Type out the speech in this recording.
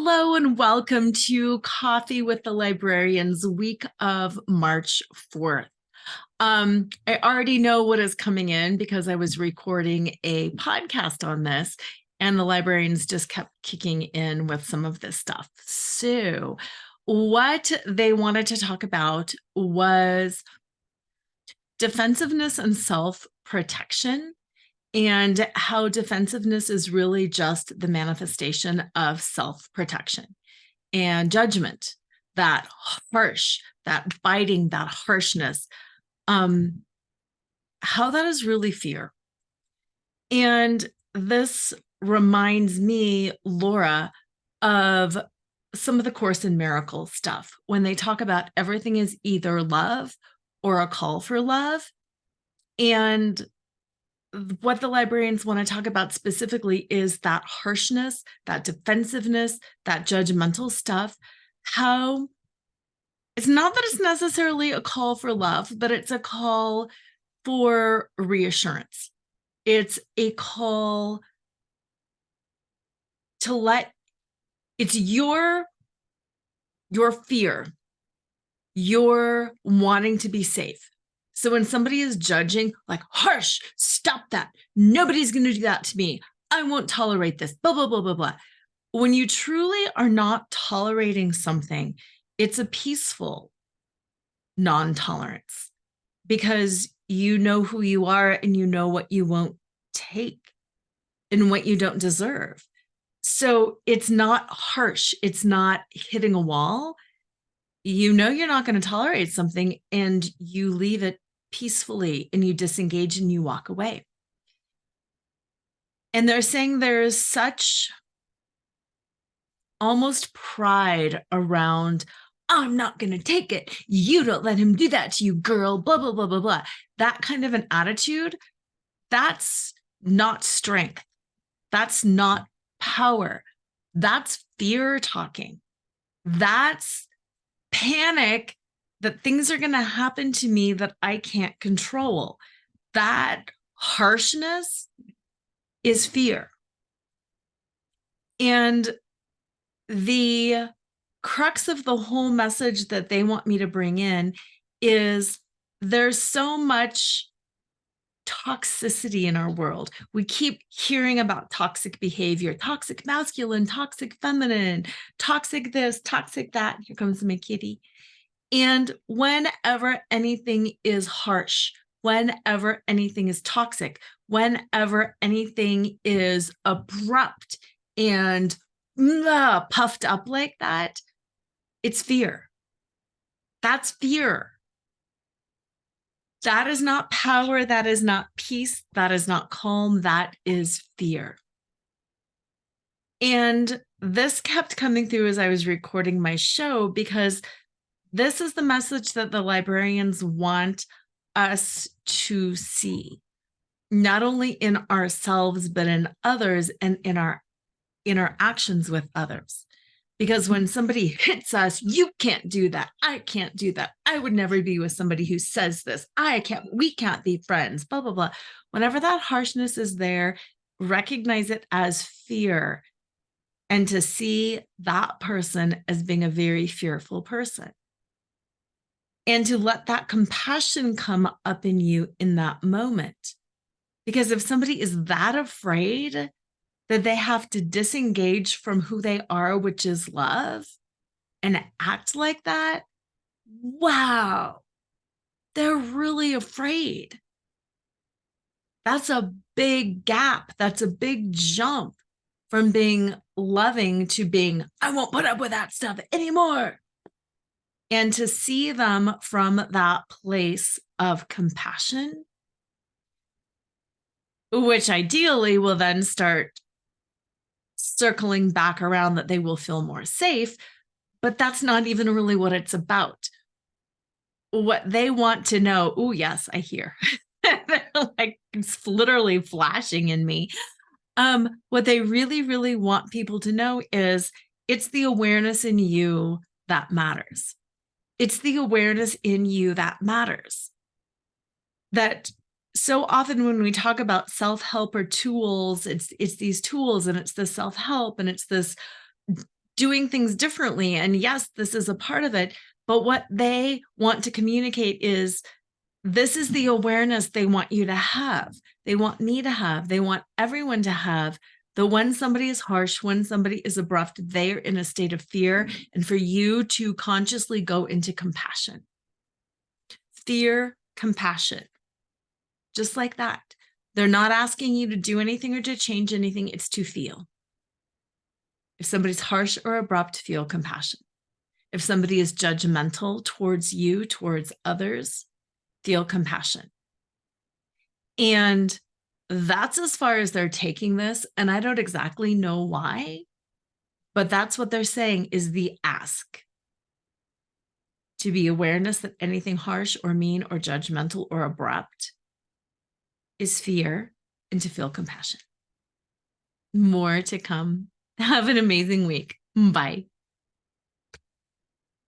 Hello and welcome to Coffee with the Librarians, week of March 4th. I already know what is coming in because I was recording a podcast on this, and the librarians just kept kicking in with some of this stuff. So, what they wanted to talk about was defensiveness and self-protection, and how defensiveness is really just the manifestation of self-protection and judgment, that harsh, that biting, that harshness, how that is really fear. And this reminds me, Lora, of some of the Course in Miracles stuff when they talk about everything is either love or a call for love. And what the librarians want to talk about specifically is that harshness, that defensiveness, that judgmental stuff. How it's not that it's necessarily a call for love, but it's a call for reassurance. It's a call to let, it's your fear, your wanting to be safe. So when somebody is judging, like, harsh, stop that. Nobody's going to do that to me. I won't tolerate this, blah, blah, blah, blah, blah. When you truly are not tolerating something, it's a peaceful non-tolerance because you know who you are and you know what you won't take and what you don't deserve. So it's not harsh. It's not hitting a wall. You know you're not going to tolerate something and you leave it peacefully and you disengage and you walk away. And they're saying there's such almost pride around, I'm not going to take it. You don't let him do that to you, girl, blah, blah, blah, blah, blah. That kind of an attitude, that's not strength. That's not power. That's fear talking. That's panic that things are going to happen to me that I can't control. That harshness is fear. And the crux of the whole message that they want me to bring in is there's so much toxicity in our world. We keep hearing about toxic behavior, toxic masculine, toxic feminine, toxic this, toxic that. Here comes my kitty. And whenever anything is harsh, whenever anything is toxic, whenever anything is abrupt and puffed up like that, it's fear. That's fear. That is not power. That is not peace. That is not calm. That is fear. And this kept coming through as I was recording my show because this is the message that the librarians want us to see, not only in ourselves, but in others and in our interactions with others. Because when somebody hits us, you can't do that. I can't do that. I would never be with somebody who says this. We can't be friends, blah, blah, blah. Whenever that harshness is there, recognize it as fear and to see that person as being a very fearful person. And to let that compassion come up in you in that moment. Because if somebody is that afraid that they have to disengage from who they are, which is love, and act like that, wow, they're really afraid. That's a big gap. That's a big jump from being loving to being, I won't put up with that stuff anymore. And to see them from that place of compassion, which ideally will then start circling back around that they will feel more safe, but that's not even really what it's about. What they want to know, oh yes, I hear. Like it's literally flashing in me. What they really, really want people to know is it's the awareness in you that matters. It's the awareness in you that matters. That so often when we talk about self-help or tools, it's these tools and it's the self-help and it's this doing things differently. And yes, this is a part of it. But what they want to communicate is this is the awareness they want you to have. They want me to have. They want everyone to have. That when somebody is harsh, when somebody is abrupt, they are in a state of fear. And for you to consciously go into compassion. Fear, compassion. Just like that. They're not asking you to do anything or to change anything. It's to feel. If somebody's harsh or abrupt, feel compassion. If somebody is judgmental towards you, towards others, feel compassion. And that's as far as they're taking this. And I don't exactly know why, but that's what they're saying is the ask. To be awareness that anything harsh or mean or judgmental or abrupt is fear, and to feel compassion. More to come. Have an amazing week. Bye.